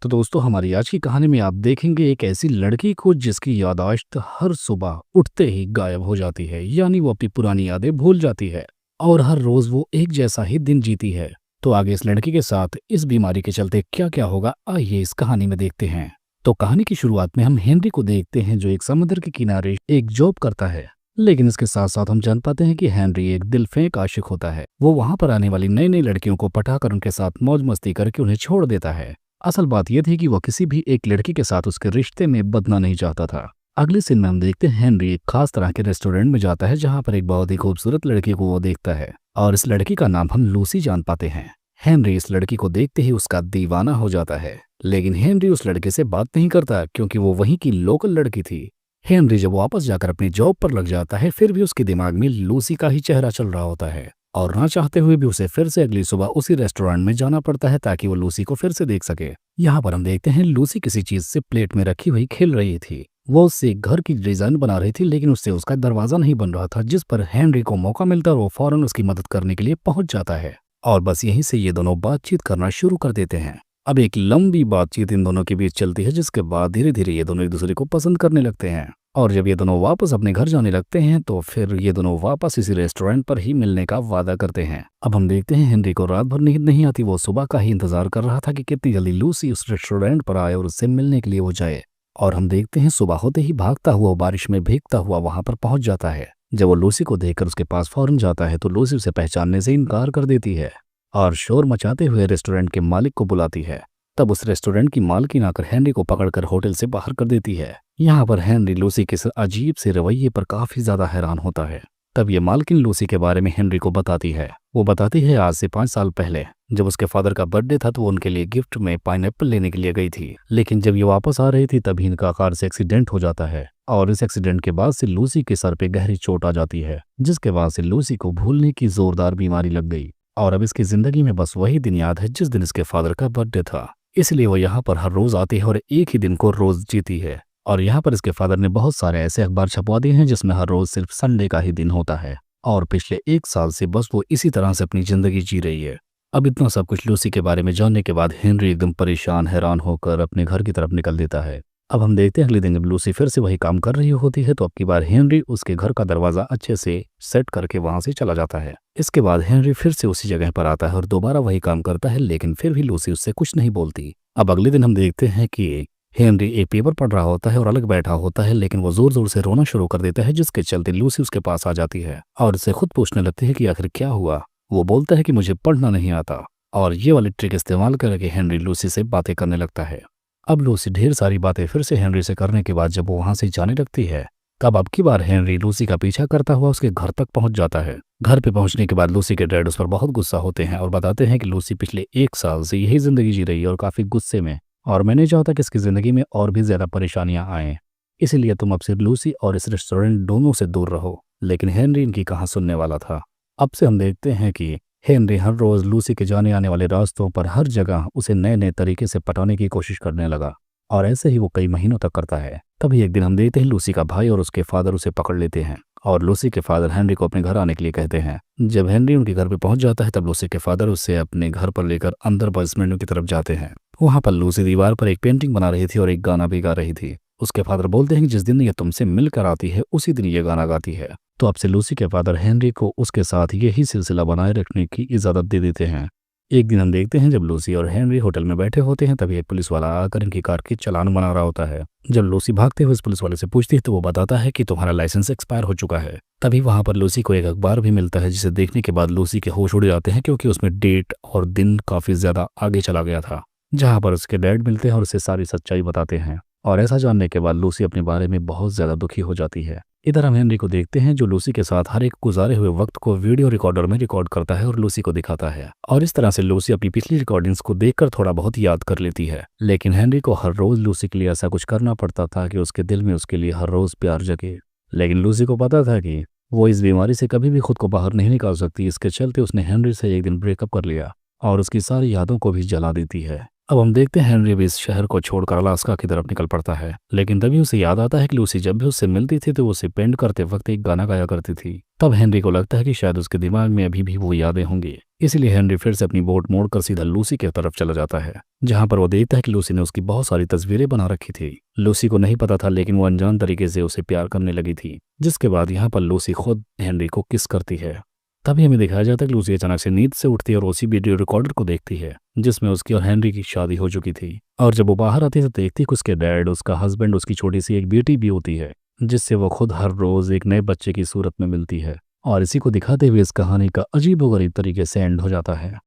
तो दोस्तों हमारी आज की कहानी में आप देखेंगे एक ऐसी लड़की को जिसकी याददाश्त हर सुबह उठते ही गायब हो जाती है, यानी वो अपनी पुरानी यादें भूल जाती है और हर रोज वो एक जैसा ही दिन जीती है। तो आगे इस लड़की के साथ इस बीमारी के चलते क्या क्या होगा, आइए इस कहानी में देखते हैं। तो कहानी की शुरुआत में हम हेनरी को देखते हैं जो एक समुद्र के किनारे एक जॉब करता है। लेकिन इसके साथ साथ हम जान पाते हैं कि हेनरी एक दिल फेंक आशिक होता है। वो वहां पर आने वाली नई नई लड़कियों को पटाकर उनके साथ मौज मस्ती करके उन्हें छोड़ देता है। असल बात यह थी कि वो किसी भी एक लड़की के साथ उसके रिश्ते में बदना नहीं चाहता था। अगले सीन में हम देखते हैं हेनरी एक खास तरह के रेस्टोरेंट में जाता है जहां पर एक बहुत ही खूबसूरत लड़की को वो देखता है और इस लड़की का नाम हम लूसी जान पाते हैं। हेनरी इस लड़की को देखते ही उसका दीवाना हो जाता है, लेकिन हेनरी उस लड़के से बात नहीं करता क्योंकि वो वहीं की लोकल लड़की थी। हेनरी जब वापस जाकर अपनी जॉब पर लग जाता है फिर भी उसके दिमाग में लूसी का ही चेहरा चल रहा होता है और ना चाहते हुए भी उसे फिर से अगली सुबह उसी रेस्टोरेंट में जाना पड़ता है ताकि वो लूसी को फिर से देख सके। यहाँ पर हम देखते हैं लूसी किसी चीज से प्लेट में रखी हुई खेल रही थी। वो उससे घर की डिजाइन बना रही थी लेकिन उससे उसका दरवाजा नहीं बन रहा था, जिस पर हेनरी को मौका मिलता है और वो फौरन उसकी मदद करने के लिए पहुंच जाता है और बस यहीं से ये दोनों बातचीत करना शुरू कर देते हैं। अब एक लंबी बातचीत इन दोनों के बीच चलती है जिसके बाद धीरे धीरे ये दोनों एक दूसरे को पसंद करने लगते हैं और जब ये दोनों वापस अपने घर जाने लगते हैं तो फिर ये दोनों वापस इसी रेस्टोरेंट पर ही मिलने का वादा करते हैं। अब हम देखते हैं हेनरी को रात भर नींद नहीं आती। वो सुबह का ही इंतजार कर रहा था कि कितनी जल्दी लूसी उस रेस्टोरेंट पर आए और उससे मिलने के लिए वो जाए। और हम देखते हैं सुबह होते ही भागता हुआ बारिश में भीगता हुआ वहां पर पहुंच जाता है। जब वो लूसी को देखकर उसके पास फौरन जाता है तो लूसी उसे पहचानने से इनकार कर देती है और शोर मचाते हुए रेस्टोरेंट के मालिक को बुलाती है। तब उस रेस्टोरेंट की मालकिन आकर हेनरी को पकड़कर होटल से बाहर कर देती है। यहाँ पर हेनरी लूसी के इस अजीब से रवैये पर काफी ज्यादा हैरान होता है। तब ये मालकिन लूसी के बारे में हेनरी को बताती है। वो बताती है आज से 5 साल पहले जब उसके फादर का बर्थडे था तो वो उनके लिए गिफ्ट में पाइनएप्पल लेने के लिए गई थी, लेकिन जब ये वापस आ रही थी तभी इनका कार से एक्सीडेंट हो जाता है और इस एक्सीडेंट के बाद से लूसी के सर पे गहरी चोट आ जाती है, जिसके बाद से लूसी को भूलने की जोरदार बीमारी लग गई और अब इसकी जिंदगी में बस वही दिन याद है जिस दिन इसके फादर का बर्थडे था। इसलिए वो यहाँ पर हर रोज आती है और एक ही दिन को रोज जीती है। और यहाँ पर इसके फादर ने बहुत सारे ऐसे अखबार छपवा दिए हैं जिसमें हर रोज सिर्फ संडे का ही दिन होता है और पिछले 1 साल से बस वो इसी तरह से अपनी जिंदगी जी रही है। अब इतना सब कुछ लूसी के बारे में जानने के बाद हेनरी एकदम परेशान हैरान होकर अपने घर की तरफ निकल देता है। अब हम देखते हैं अगले दिन जब लूसी फिर से वही काम कर रही होती है तो अब की बार हेनरी उसके घर का दरवाजा अच्छे से सेट करके वहां से चला जाता है। इसके बाद हेनरी फिर से उसी जगह पर आता है और दोबारा वही काम करता है, लेकिन फिर भी लूसी उससे कुछ नहीं बोलती। अब अगले दिन हम देखते हैं कि हेनरी एक पेपर पढ़ रहा होता है और अलग बैठा होता है, लेकिन वो जोर जोर से रोना शुरू कर देता है जिसके चलते लूसी उसके पास आ जाती है और उससे खुद पूछने लगती है कि आखिर क्या हुआ। वो बोलता है कि मुझे पढ़ना नहीं आता और ये वाली ट्रिक इस्तेमाल करके हेनरी लूसी से बातें करने लगता है। अब लूसी ढेर सारी बातें फिर से हेनरी से करने के बाद जब वो वहां से जाने लगती है तब अब की बार हेनरी लूसी का पीछा करता हुआ उसके घर तक पहुंच जाता है। घर पे पहुंचने के बाद लूसी के डैड उस पर बहुत गुस्सा होते हैं और बताते हैं कि लूसी पिछले 1 साल से यही जिंदगी जी रही है और काफी गुस्से में, और मैं नहीं चाहता कि इसकी जिंदगी में और भी ज्यादा परेशानियां आएं, इसीलिए तुम अब सिर्फ लूसी और इस रेस्टोरेंट दोनों से दूर रहो। लेकिन हेनरी इनकी कहाँ सुनने वाला था। अब से हम देखते हैं कि हेनरी हर रोज लूसी के जाने आने वाले रास्तों पर हर जगह उसे नए नए तरीके से पटाने की कोशिश करने लगा और ऐसे ही वो कई महीनों तक करता है। तभी एक दिन हम देखते हैं लूसी का भाई और उसके फादर उसे पकड़ लेते हैं और लूसी के फादर हेनरी को अपने घर आने के लिए कहते हैं। जब हेनरी उनके घर पे पहुंच जाता है तब लूसी के फादर उसे अपने घर पर लेकर अंदर बेसमेंट की तरफ जाते हैं। वहां पर लूसी दीवार पर एक पेंटिंग बना रही थी और एक गाना भी गा रही थी। उसके फादर बोलते हैं कि जिस दिन ये तुमसे मिलकर आती है उसी दिन ये गाना गाती है। तो अब से लूसी के फादर हेनरी को उसके साथ यही सिलसिला बनाए रखने की इजाजत दे देते हैं। एक दिन हम देखते हैं जब लूसी और हेनरी होटल में बैठे होते हैं तभी एक पुलिस वाला आकर इनकी कार की चालान बना रहा होता है। जब लूसी भागते हुए इस पुलिस वाले से पूछती है तो वो बताता है कि तुम्हारा लाइसेंस एक्सपायर हो चुका है। तभी वहां पर लूसी को एक अखबार भी मिलता है जिसे देखने के बाद लूसी के होश उड़ जाते हैं क्योंकि उसमें डेट और दिन काफी ज्यादा आगे चला गया था, जहां पर उसके डैड मिलते हैं और उसे सारी सच्चाई बताते हैं। और ऐसा जानने के बाद लूसी अपने बारे में बहुत ज्यादा दुखी हो जाती है। इधर हम हेनरी को देखते हैं जो लूसी के साथ हर एक गुजारे हुए वक्त को वीडियो रिकॉर्डर में रिकॉर्ड करता है और लूसी को दिखाता है और इस तरह से लूसी अपनी पिछली रिकॉर्डिंग्स को देखकर थोड़ा बहुत याद कर लेती है। लेकिन हेनरी को हर रोज लूसी के लिए ऐसा कुछ करना पड़ता था कि उसके दिल में उसके लिए हर रोज प्यार जगे। लेकिन लूसी को पता था कि वो इस बीमारी से कभी भी खुद को बाहर नहीं निकाल सकती। इसके चलते उसने हेनरी से एक दिन ब्रेकअप कर लिया और उसकी सारी यादों को भी जला देती है। अब हम देखते हैं हेनरी भी इस शहर को छोड़कर अलास्का की तरफ निकल पड़ता है, लेकिन तभी उसे याद आता है कि लूसी जब भी उससे मिलती थी तो वो उसे पेंट करते वक्त एक गाना गाया करती थी। तब हेनरी को लगता है कि शायद उसके दिमाग में अभी भी वो यादें होंगी। इसीलिए हेनरी फिर से अपनी बोट मोड़कर सीधा लूसी की तरफ चला जाता है, जहां पर वो देखता है कि लूसी ने उसकी बहुत सारी तस्वीरें बना रखी थी। लूसी को नहीं पता था, लेकिन वो अनजान तरीके से उसे प्यार करने लगी थी, जिसके बाद यहाँ पर लूसी खुद हेनरी को किस करती है। तभी हमें दिखाया जाता है कि लूसी अचानक से नींद से उठती है और उसी वीडियो रिकॉर्डर को देखती है जिसमें उसकी और हेनरी की शादी हो चुकी थी। और जब वो बाहर आती है तो देखती है कि उसके डैड, उसका हस्बैंड, उसकी छोटी सी एक बेटी भी होती है, जिससे वो खुद हर रोज एक नए बच्चे की सूरत में मिलती है। और इसी को दिखाते हुए इस कहानी का अजीबोगरीब तरीके से एंड हो जाता है।